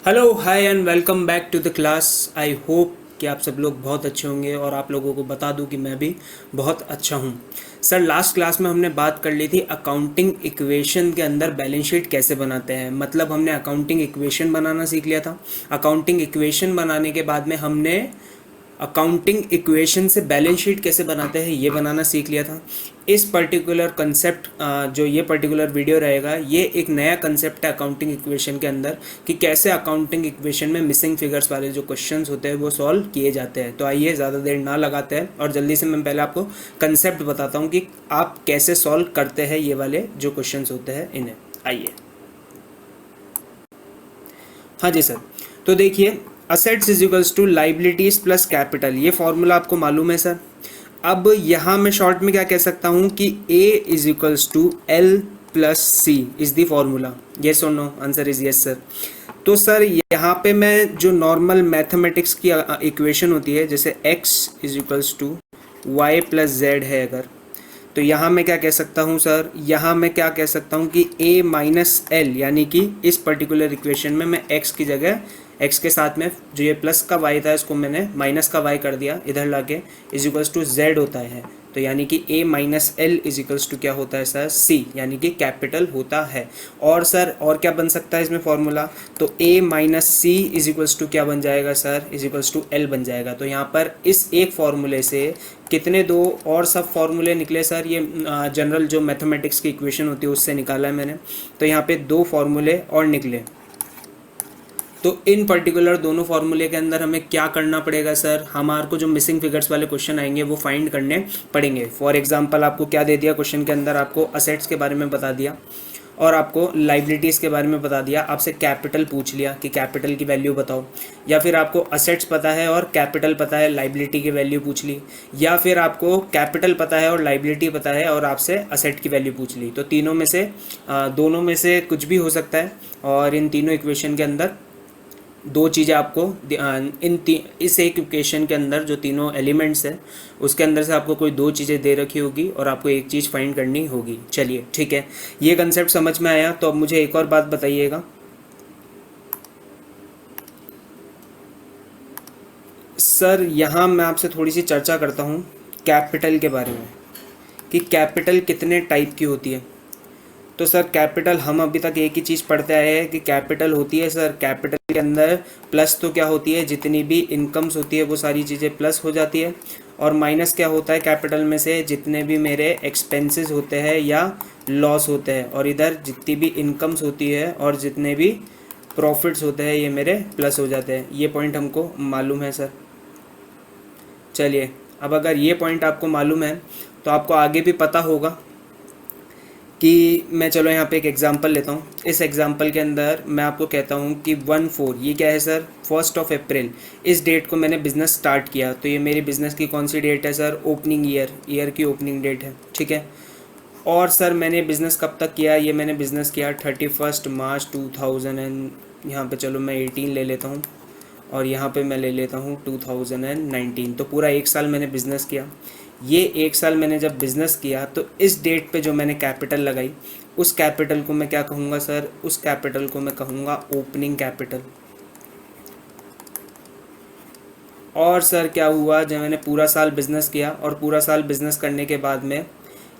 Hello hi and welcome back to the class. I hope कि आप सब लोग बहुत अच्छे होंगे और आप लोगों को बता दूं कि मैं भी बहुत अच्छा हूं। सर लास्ट क्लास में हमने बात कर ली थी अकाउंटिंग इक्वेशन के अंदर बैलेंस शीट कैसे बनाते हैं। मतलब हमने अकाउंटिंग इक्वेशन बनाना सीख लिया था। अकाउंटिंग इक्वेशन बनाने के बाद में हमने अकाउंटिंग इक्वेशन से बैलेंस शीट कैसे बनाते हैं ये बनाना सीख लिया था। इस पर्टिकुलर कंसेप्ट जो ये पर्टिकुलर वीडियो रहेगा ये एक नया कंसेप्ट है अकाउंटिंग इक्वेशन के अंदर कि कैसे अकाउंटिंग इक्वेशन में मिसिंग फिगर्स वाले जो क्वेश्चंस होते हैं वो सॉल्व किए जाते हैं। तो आइए ज़्यादा देर ना लगाते हैं और जल्दी से मैं पहले आपको कंसेप्ट बताता हूँ कि आप कैसे सॉल्व करते हैं ये वाले जो क्वेश्चंस होते हैं इन्हें। आइए। हाँ जी सर। तो देखिए assets is equals to liabilities plus capital, ये फॉर्मूला आपको मालूम है सर। अब यहाँ मैं शॉर्ट में क्या कह सकता हूँ कि A is equals to L plus C is the formula. Yes और no? Answer is yes sir. तो सर यहाँ पे मैं जो नॉर्मल मैथमेटिक्स की इक्वेशन होती है जैसे x is equals to Y plus Z है अगर, तो यहाँ मैं क्या कह सकता हूँ सर, यहाँ मैं क्या कह सकता हूँ कि a माइनस एल, यानी कि इस पर्टिकुलर इक्वेशन में मैं x की जगह x के साथ में जो ये प्लस का y था इसको मैंने माइनस का y कर दिया इधर लाके, इज इक्वल्स टू z होता है। तो यानी कि a minus L is equals to क्या होता है सर, c, यानी कि कैपिटल होता है। और सर और क्या बन सकता है इसमें फॉर्मूला, तो a minus C is equals to क्या बन जाएगा sir, is equals to L बन जाएगा। तो यहाँ पर इस एक फॉर्मूले से कितने दो और सब फॉर्मूले निकले सर, ये जनरल जो मैथमेटिक्स की इक्वेशन होती है उससे निकाला है मैंने। तो यहाँ पे दो फॉर्मूले और निकले। तो इन पर्टिकुलर दोनों फार्मूले के अंदर हमें क्या करना पड़ेगा सर, हमारे को जो मिसिंग फिगर्स वाले क्वेश्चन आएंगे वो फाइंड करने पड़ेंगे। फॉर एग्जांपल आपको क्या दे दिया क्वेश्चन के अंदर, आपको असेट्स के बारे में बता दिया और आपको लाइबिलिटीज़ के बारे में बता दिया, आपसे कैपिटल पूछ लिया कि कैपिटल की वैल्यू बताओ, या फिर आपको असेट्स पता है और कैपिटल पता है, लाइबिलिटी की वैल्यू पूछ ली, या फिर आपको कैपिटल पता है और लाइबिलिटी पता है और आपसे असेट की वैल्यू पूछ ली। तो तीनों में से दोनों में से कुछ भी हो सकता है और इन तीनों इक्वेशन के अंदर दो चीज़ें आपको इस एक इक्वेशन के अंदर जो तीनों एलिमेंट्स है उसके अंदर से आपको कोई दो चीज़ें दे रखी होगी और आपको एक चीज़ फाइंड करनी होगी। चलिए ठीक है, ये कंसेप्ट समझ में आया। तो अब मुझे एक और बात बताइएगा सर, यहाँ मैं आपसे थोड़ी सी चर्चा करता हूँ कैपिटल के बारे में कि कैपिटल कितने टाइप की होती है। तो सर कैपिटल हम अभी तक एक ही चीज़ पढ़ते आए हैं कि कैपिटल होती है सर, कैपिटल के अंदर प्लस तो क्या होती है, जितनी भी इनकम्स होती है वो सारी चीज़ें प्लस हो जाती है, और माइनस क्या होता है कैपिटल में से, जितने भी मेरे एक्सपेंसेस होते हैं या लॉस होते हैं, और इधर जितनी भी इनकम्स होती है और जितने भी प्रॉफिट्स होते हैं ये मेरे प्लस हो जाते हैं। ये पॉइंट हमको मालूम है सर। चलिए अब अगर ये पॉइंट आपको मालूम है तो आपको आगे भी पता होगा कि मैं, चलो यहाँ पे एक एग्जांपल लेता हूँ। इस एग्जांपल के अंदर मैं आपको कहता हूँ कि 1/4, ये क्या है सर, 1 अप्रैल, इस डेट को मैंने बिज़नेस स्टार्ट किया। तो ये मेरी बिज़नेस की कौन सी डेट है सर, ओपनिंग ईयर की ओपनिंग डेट है, ठीक है। और सर मैंने बिज़नेस कब तक किया, ये मैंने बिज़नेस किया 31 मार्च 2000 एंड यहाँ पे चलो मैं 18 ले लेता हूँ और यहाँ पे मैं ले लेता हूँ 2019। तो पूरा एक साल मैंने बिज़नेस किया। ये एक साल मैंने जब बिज़नेस किया तो इस डेट पे जो मैंने कैपिटल लगाई उस कैपिटल को मैं क्या कहूँगा सर, उस कैपिटल को मैं कहूँगा ओपनिंग कैपिटल। और सर क्या हुआ, जब मैंने पूरा साल बिज़नेस किया और पूरा साल बिज़नेस करने के बाद में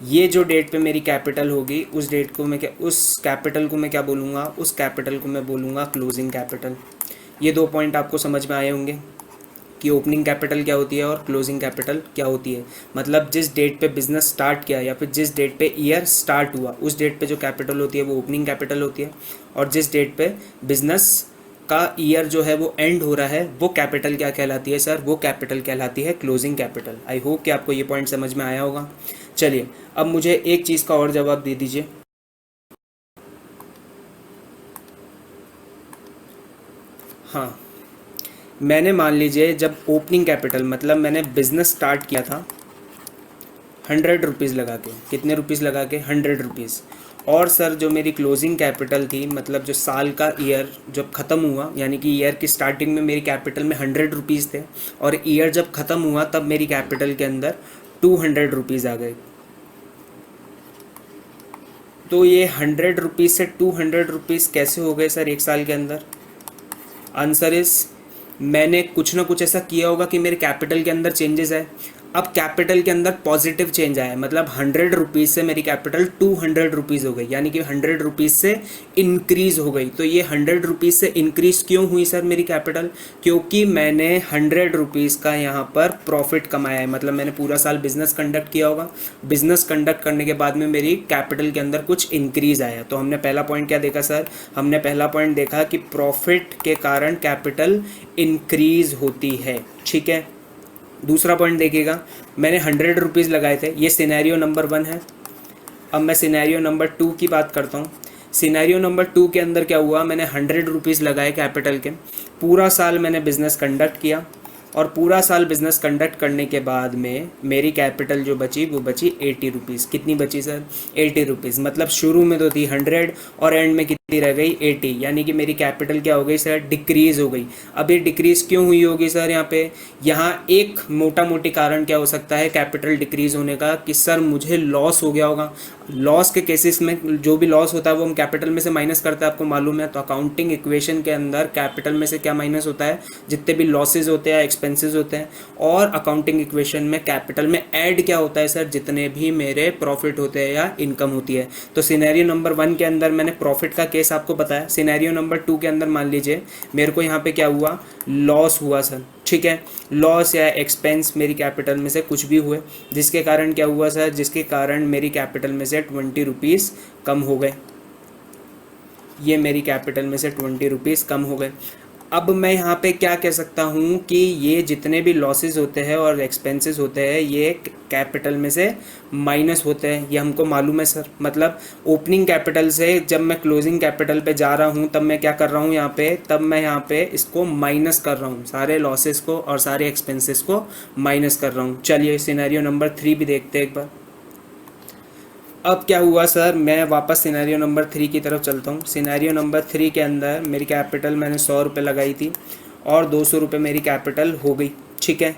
ये जो डेट पे मेरी कैपिटल होगी उस डेट को मैं क्या, उस कैपिटल को मैं क्या बोलूँगा, उस कैपिटल को मैं बोलूँगा क्लोजिंग कैपिटल। ये दो पॉइंट आपको समझ में आए होंगे कि ओपनिंग कैपिटल क्या होती है और क्लोजिंग कैपिटल क्या होती है। मतलब जिस डेट पे बिज़नेस स्टार्ट किया या फिर जिस डेट पे ईयर स्टार्ट हुआ उस डेट पे जो कैपिटल होती है वो ओपनिंग कैपिटल होती है, और जिस डेट पे बिज़नेस का ईयर जो है वो एंड हो रहा है वो कैपिटल क्या कहलाती है सर, वो कैपिटल कहलाती है क्लोजिंग कैपिटल। आई होप कि आपको ये पॉइंट समझ में आया होगा। चलिए अब मुझे एक चीज़ का और जवाब दे दीजिए। हाँ, मैंने मान लीजिए जब ओपनिंग कैपिटल मतलब मैंने बिज़नेस स्टार्ट किया था 100 रुपीज़ लगा के, कितने रुपीज़ लगा के, 100 रुपीज़। और सर जो मेरी क्लोजिंग कैपिटल थी, मतलब जो साल का ईयर जब ख़त्म हुआ, यानी कि ईयर की स्टार्टिंग में मेरी कैपिटल में 100 रुपीज़ थे और ईयर जब ख़त्म हुआ तब मेरी कैपिटल के अंदर 200 रुपीज़ आ गए। तो ये 100 रुपीज़ से 200 रुपीज़ कैसे हो गए सर एक साल के अंदर, आंसर इज मैंने कुछ ना कुछ ऐसा किया होगा कि मेरे कैपिटल के अंदर चेंजेस आए। अब कैपिटल के अंदर पॉजिटिव चेंज आया, मतलब 100 रुपीज़ से मेरी कैपिटल 200 रुपीज़ हो गई, यानी कि 100 रुपीज़ से इंक्रीज़ हो गई। तो ये 100 रुपीज़ से इंक्रीज़ क्यों हुई सर मेरी कैपिटल? क्योंकि मैंने 100 रुपीज़ का यहाँ पर प्रॉफिट कमाया है, मतलब मैंने पूरा साल बिजनेस कंडक्ट किया होगा। बिजनेस कंडक्ट करने के बाद में मेरी कैपिटल के अंदर कुछ इंक्रीज़ आया। तो हमने पहला पॉइंट क्या देखा सर? हमने पहला पॉइंट देखा कि प्रॉफिट के कारण कैपिटल इंक्रीज़ होती है। ठीक है, दूसरा पॉइंट देखिएगा, मैंने 100 रुपीज़ लगाए थे, ये सिनेरियो नंबर 1 है। अब मैं सिनेरियो नंबर 2 की बात करता हूँ। सिनेरियो नंबर 2 के अंदर क्या हुआ, मैंने 100 रुपीज़ लगाए कैपिटल के, पूरा साल मैंने बिज़नेस कंडक्ट किया, और पूरा साल बिज़नेस कंडक्ट करने के बाद में मेरी कैपिटल जो बची वो बची 80 रुपीज़। कितनी बची सर? 80 रुपीज़। मतलब शुरू में तो थी 100 और एंड में कितनी रह गई? 80, यानी कि मेरी कैपिटल क्या हो गई सर? डिक्रीज़ हो गई। अब ये डिक्रीज़ क्यों हुई होगी सर? यहाँ एक मोटा मोटी कारण क्या हो सकता है कैपिटल डिक्रीज़ होने का, कि सर मुझे लॉस हो गया होगा। लॉस के केसेस में जो भी लॉस होता है वो हम कैपिटल में से माइनस करते हैं, आपको मालूम है। तो अकाउंटिंग इक्वेशन के अंदर कैपिटल में से क्या माइनस होता है? जितने भी लॉसेज होते हैं, एक्सपेंसेस होते हैं। और अकाउंटिंग इक्वेशन में कैपिटल में ऐड क्या होता है सर? जितने भी मेरे प्रॉफिट होते हैं या इनकम होती है। तो सिनेरियो नंबर 1 के अंदर मैंने प्रॉफिट का केस आपको बताया। सिनेरियो नंबर 2 के अंदर मान लीजिए मेरे को यहाँ पे क्या हुआ? लॉस हुआ सर। ठीक है, लॉस या एक्सपेंस मेरी कैपिटल में से कुछ भी हुए, जिसके कारण क्या हुआ सर? जिसके कारण मेरी कैपिटल में से 20 रुपीज़ कम हो गए। ये मेरी कैपिटल में से 20 रुपीज़ कम हो गए। अब मैं यहाँ पे क्या कह सकता हूँ कि ये जितने भी लॉसेस होते हैं और एक्सपेंसेस होते हैं ये कैपिटल में से माइनस होते हैं, ये हमको मालूम है सर। मतलब ओपनिंग कैपिटल से जब मैं क्लोजिंग कैपिटल पे जा रहा हूँ तब मैं क्या कर रहा हूँ यहाँ पे? तब मैं यहाँ पे इसको माइनस कर रहा हूँ, सारे लॉसेस को और सारे एक्सपेंसेस को माइनस कर रहा हूँ। चलिए सिनेरियो नंबर 3 भी देखते हैं एक बार। अब क्या हुआ सर? मैं वापस सिनेरियो नंबर 3 की तरफ चलता हूँ। सिनेरियो नंबर 3 के अंदर मेरी कैपिटल मैंने 100 रुपये लगाई थी और 200 रुपये मेरी कैपिटल हो गई। ठीक है,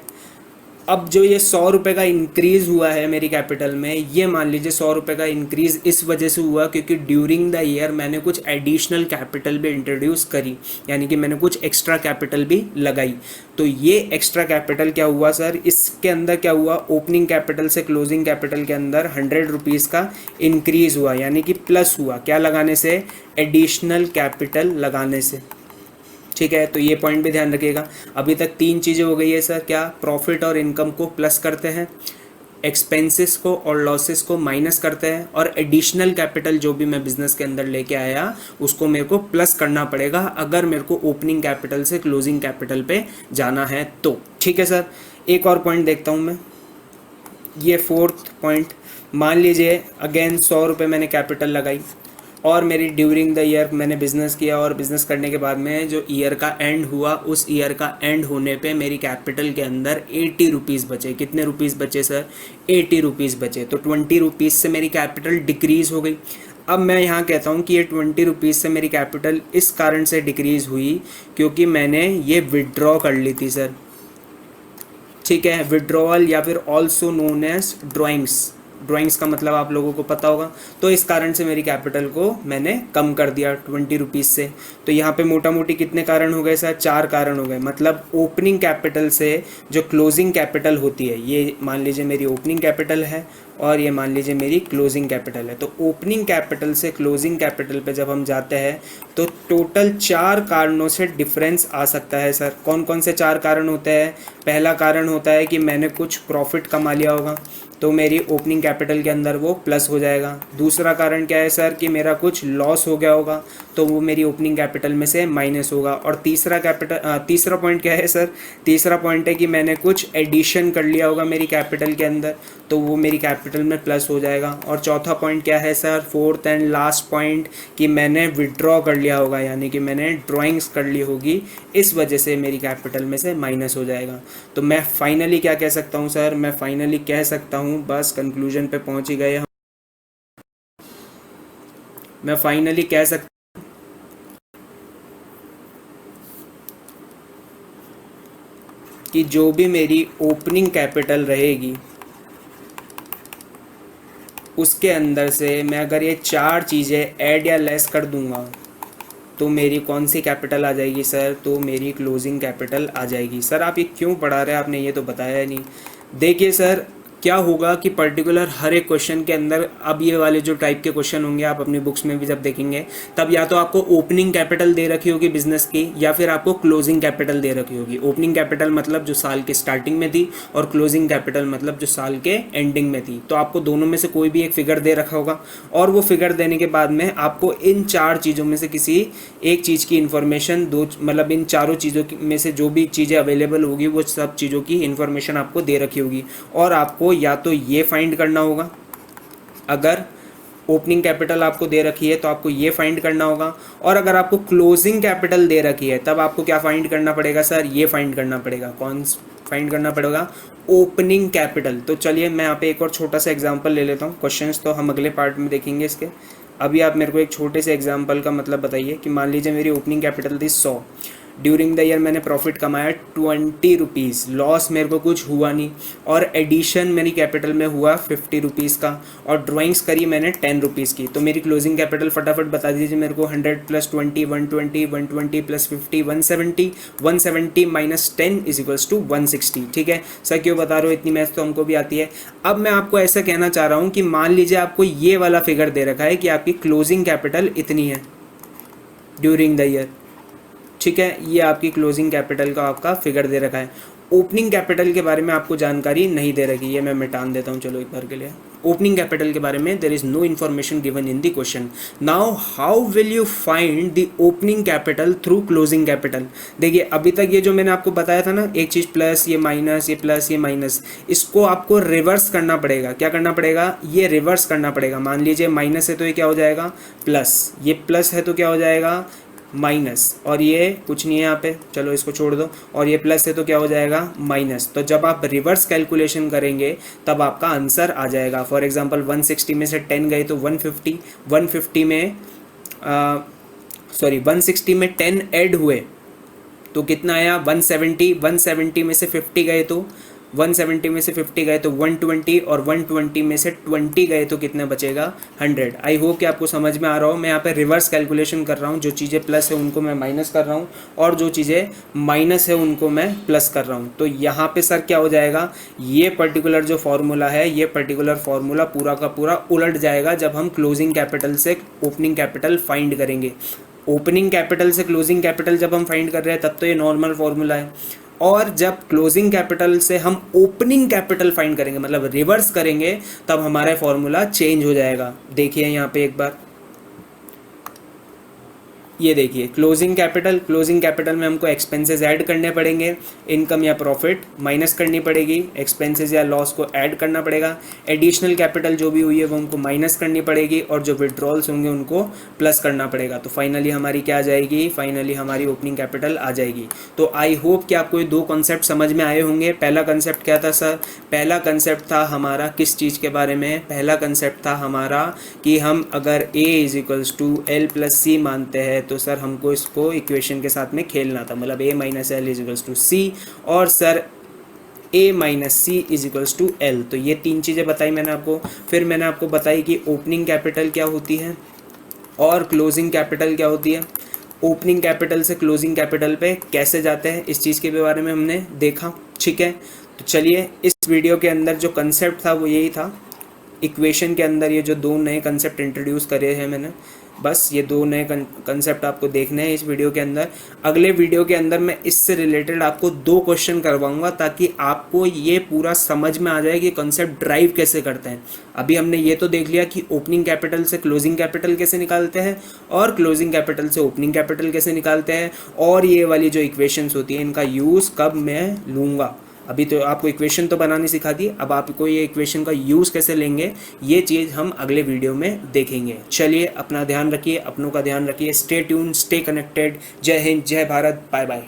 अब जो ये 100 रुपये का इंक्रीज़ हुआ है मेरी कैपिटल में, ये मान लीजिए 100 रुपये का इंक्रीज़ इस वजह से हुआ क्योंकि ड्यूरिंग द ईयर मैंने कुछ एडिशनल कैपिटल भी इंट्रोड्यूस करी, यानी कि मैंने कुछ एक्स्ट्रा कैपिटल भी लगाई। तो ये एक्स्ट्रा कैपिटल क्या हुआ सर? इसके अंदर क्या हुआ? ओपनिंग कैपिटल से क्लोजिंग कैपिटल के अंदर 100 रुपीज़ का इंक्रीज़ हुआ, यानी कि प्लस हुआ। क्या लगाने से? एडिशनल कैपिटल लगाने से। ठीक है, तो ये पॉइंट भी ध्यान रखिएगा। अभी तक 3 चीज़ें हो गई है सर। क्या? प्रॉफिट और इनकम को प्लस करते हैं, एक्सपेंसेस को और लॉसेस को माइनस करते हैं, और एडिशनल कैपिटल जो भी मैं बिजनेस के अंदर लेके आया उसको मेरे को प्लस करना पड़ेगा अगर मेरे को ओपनिंग कैपिटल से क्लोजिंग कैपिटल पे जाना है तो। ठीक है सर, एक और पॉइंट देखता हूँ मैं, ये 4th पॉइंट। मान लीजिए अगेन 100 रुपये मैंने कैपिटल लगाई और मेरी ड्यूरिंग द ईयर मैंने बिज़नेस किया, और बिज़नेस करने के बाद में जो ईयर का एंड हुआ उस ईयर का एंड होने पे मेरी कैपिटल के अंदर 80 रुपीज़ बचे। कितने रुपीज़ बचे सर? 80 रुपीज़ बचे। तो 20 रुपीज़ से मेरी कैपिटल डिक्रीज़ हो गई। अब मैं यहाँ कहता हूँ कि ये 20 रुपीज़ से मेरी कैपिटल इस कारण से डिक्रीज़ हुई क्योंकि मैंने ये विड्रॉ कर ली थी सर। ठीक है, विड्रॉवल या फिर also known as drawings. Drawings का मतलब आप लोगों को पता होगा। तो इस कारण से मेरी कैपिटल को मैंने कम कर दिया 20 रुपीज़ से। तो यहाँ पे मोटा मोटी कितने कारण हो गए सर? 4 कारण हो गए। मतलब ओपनिंग कैपिटल से जो क्लोजिंग कैपिटल होती है, ये मान लीजिए मेरी ओपनिंग कैपिटल है और ये मान लीजिए मेरी क्लोजिंग कैपिटल है। तो ओपनिंग कैपिटल से क्लोजिंग कैपिटल पे जब हम जाते हैं तो टोटल 4 कारणों से डिफरेंस आ सकता है सर। कौन कौन से 4 कारण होते हैं? पहला कारण होता है कि मैंने कुछ प्रॉफिट कमा लिया होगा तो मेरी ओपनिंग कैपिटल के अंदर वो प्लस हो जाएगा। दूसरा कारण क्या है सर? कि मेरा कुछ लॉस हो गया होगा तो वो मेरी ओपनिंग कैपिटल में से माइनस होगा। और तीसरा पॉइंट क्या है सर? तीसरा पॉइंट है कि मैंने कुछ एडिशन कर लिया होगा मेरी कैपिटल के अंदर तो वो मेरी कैपिटल में प्लस हो जाएगा। और चौथा पॉइंट क्या है sir? 4th and last point, कि मैंने विड्रॉ कर लिया होगा, यानी कि मैंने ड्राइंग्स कर ली होगी, इस वजह से मेरी कैपिटल में से माइनस हो जाएगा। तो मैं फाइनली क्या कह सकता हूँ सर? मैं फाइनली कह सकता हूँ, बस कंक्लूजन पे पहुँच ही गए हम। मैं फाइनली कह सकता कि जो भी मेरी ओपनिंग कैपिटल रहेगी उसके अंदर से मैं अगर ये 4 चीज़ें ऐड या लेस कर दूंगा तो मेरी कौन सी कैपिटल आ जाएगी सर? तो मेरी क्लोजिंग कैपिटल आ जाएगी। सर आप ये क्यों पढ़ा रहे हैं, आपने ये तो बताया नहीं। देखिए सर क्या होगा कि पर्टिकुलर हर एक क्वेश्चन के अंदर, अब ये वाले जो टाइप के क्वेश्चन होंगे आप अपनी बुक्स में भी जब देखेंगे, तब या तो आपको ओपनिंग कैपिटल दे रखी होगी बिजनेस की, या फिर आपको क्लोजिंग कैपिटल दे रखी होगी। ओपनिंग कैपिटल मतलब जो साल के स्टार्टिंग में थी, और क्लोजिंग कैपिटल मतलब जो साल के एंडिंग में थी। तो आपको दोनों में से कोई भी एक फिगर दे रखा होगा, और वो फिगर देने के बाद में आपको इन चार चीज़ों में से किसी एक चीज़ की इन्फॉर्मेशन, दो मतलब इन चारों चीज़ों में से जो भी चीज़ें अवेलेबल होगी वो सब चीज़ों की इन्फॉर्मेशन आपको दे रखी होगी, और आपको या तो ये फाइंड करना होगा, अगर ओपनिंग कैपिटल आपको दे रखी है तो आपको ये फाइंड करना होगा, और अगर आपको क्लोजिंग कैपिटल दे रखी है तब आपको क्या फाइंड करना पड़ेगा सर? ये फाइंड करना पड़ेगा। कौन फाइंड करना पड़ेगा? Opening capital. तो चलिए मैं यहाँ पे एक और छोटा सा एग्जांपल ले लेता हूँ। क्वेश्चंस तो हम अगले पार्ट में देखेंगे इसके। अभी आप मेरे को एक छोटे से एग्जांपल का मतलब बताइए कि मान लीजिए मेरी ओपनिंग कैपिटल थी 100, ड्यूरिंग द ईयर मैंने प्रॉफिट कमाया 20 रुपीज़, लॉस मेरे को कुछ हुआ नहीं, और एडिशन मेरी कैपिटल में हुआ 50 रुपीज़ का, और ड्राइंग्स करी मैंने 10 रुपीज़ की। तो मेरी क्लोजिंग कैपिटल फटाफट बता दीजिए मेरे को। 100 + 20 120, 120 + 50 170, 170 - 10 = 160। ठीक है सर, क्यों बता रहे हो? इतनी मैथ तो हमको भी आती है। अब मैं आपको ऐसा कहना चाह रहा हूँ कि मान लीजिए आपको ये वाला फिगर दे रखा है कि आपकी क्लोजिंग कैपिटल इतनी है ड्यूरिंग द ईयर। ठीक है, ये आपकी क्लोजिंग कैपिटल का आपका फिगर दे रखा है। ओपनिंग कैपिटल के बारे में आपको जानकारी नहीं दे रखी है, मैं मिटान देता हूँ चलो एक बार के लिए। ओपनिंग कैपिटल के बारे में there is no information given in the question. Now how will you find the opening capital through closing capital? देखिए अभी तक ये जो मैंने आपको बताया था ना, एक चीज़ प्लस, ये माइनस, ये प्लस, ये माइनस, इसको आपको रिवर्स करना पड़ेगा। क्या करना पड़ेगा? ये रिवर्स करना पड़ेगा। मान लीजिए माइनस है तो ये क्या हो जाएगा? प्लस, ये प्लस है तो क्या हो जाएगा? माइनस, और ये कुछ नहीं है यहाँ पे, चलो इसको छोड़ दो, और ये प्लस है तो क्या हो जाएगा? माइनस। तो जब आप रिवर्स कैलकुलेशन करेंगे तब आपका आंसर आ जाएगा। फॉर एग्जांपल 160 में से 10 गए तो 150, 150 में 160 में 10 ऐड हुए तो कितना आया? 170, 170 में से 50 गए तो 170 में से 50 गए तो 120, और 120 में से 20 गए तो कितने बचेगा? 100। आई होप कि आपको समझ में आ रहा हो। मैं यहाँ पे रिवर्स कैलकुलेशन कर रहा हूँ, जो चीज़ें प्लस है उनको मैं माइनस कर रहा हूँ, और जो चीज़ें माइनस है उनको मैं प्लस कर रहा हूँ। तो यहाँ पे सर क्या हो जाएगा? ये पर्टिकुलर जो फॉर्मूला है, ये पर्टिकुलर फॉर्मूला पूरा का पूरा उलट जाएगा जब हम क्लोजिंग कैपिटल से ओपनिंग कैपिटल फाइंड करेंगे। ओपनिंग कैपिटल से क्लोजिंग कैपिटल जब हम फाइंड कर रहे हैं तब तो ये नॉर्मल फॉर्मूला है, और जब क्लोजिंग कैपिटल से हम ओपनिंग कैपिटल फाइंड करेंगे मतलब रिवर्स करेंगे, तब हमारा फॉर्मूला चेंज हो जाएगा। देखिए यहाँ पे एक बार, ये देखिए क्लोजिंग कैपिटल में हमको एक्सपेंसेस ऐड करने पड़ेंगे, इनकम या प्रॉफिट माइनस करनी पड़ेगी, एक्सपेंसेस या लॉस को ऐड करना पड़ेगा, एडिशनल कैपिटल जो भी हुई है वो हमको माइनस करनी पड़ेगी, और जो विड्रॉल्स होंगे उनको प्लस करना पड़ेगा। तो फाइनली हमारी क्या आ जाएगी? फाइनली हमारी ओपनिंग कैपिटल आ जाएगी। तो आई होप कि आपको ये दो कॉन्सेप्ट समझ में आए होंगे। पहला कंसेप्ट क्या था सर? पहला कंसेप्ट था हमारा किस चीज़ के बारे में? पहला कंसेप्ट था हमारा कि हम अगर A = L + C मानते हैं तो सर हमको इसको इक्वेशन के साथ में खेलना था, मतलब A - L = C, और सर A - C = L। तो ये तीन चीज़ें बताई मैंने आपको। फिर मैंने आपको बताई कि ओपनिंग कैपिटल क्या होती है और क्लोजिंग कैपिटल क्या होती है। ओपनिंग कैपिटल से क्लोजिंग कैपिटल पे कैसे जाते हैं, इस चीज़ के बारे में हमने देखा। ठीक है, तो चलिए इस वीडियो के अंदर जो कंसेप्ट था वो यही था। इक्वेशन के अंदर ये जो दो नए कंसेप्ट इंट्रोड्यूस करे हैं मैंने, बस ये दो नए कंसेप्ट आपको देखने हैं इस वीडियो के अंदर। अगले वीडियो के अंदर मैं इससे रिलेटेड आपको 2 क्वेश्चन करवाऊंगा ताकि आपको ये पूरा समझ में आ जाए कि कंसेप्ट ड्राइव कैसे करते हैं। अभी हमने ये तो देख लिया कि ओपनिंग कैपिटल से क्लोजिंग कैपिटल कैसे निकालते हैं और क्लोजिंग कैपिटल से ओपनिंग कैपिटल कैसे निकालते हैं, और ये वाली जो इक्वेशंस होती है इनका यूज़ कब मैं लूँगा। अभी तो आपको इक्वेशन तो बनानी सिखा दी, अब आपको ये इक्वेशन का यूज़ कैसे लेंगे ये चीज़ हम अगले वीडियो में देखेंगे। चलिए अपना ध्यान रखिए, अपनों का ध्यान रखिए। Stay tune, stay connected. जय हिंद, जय भारत, बाय बाय।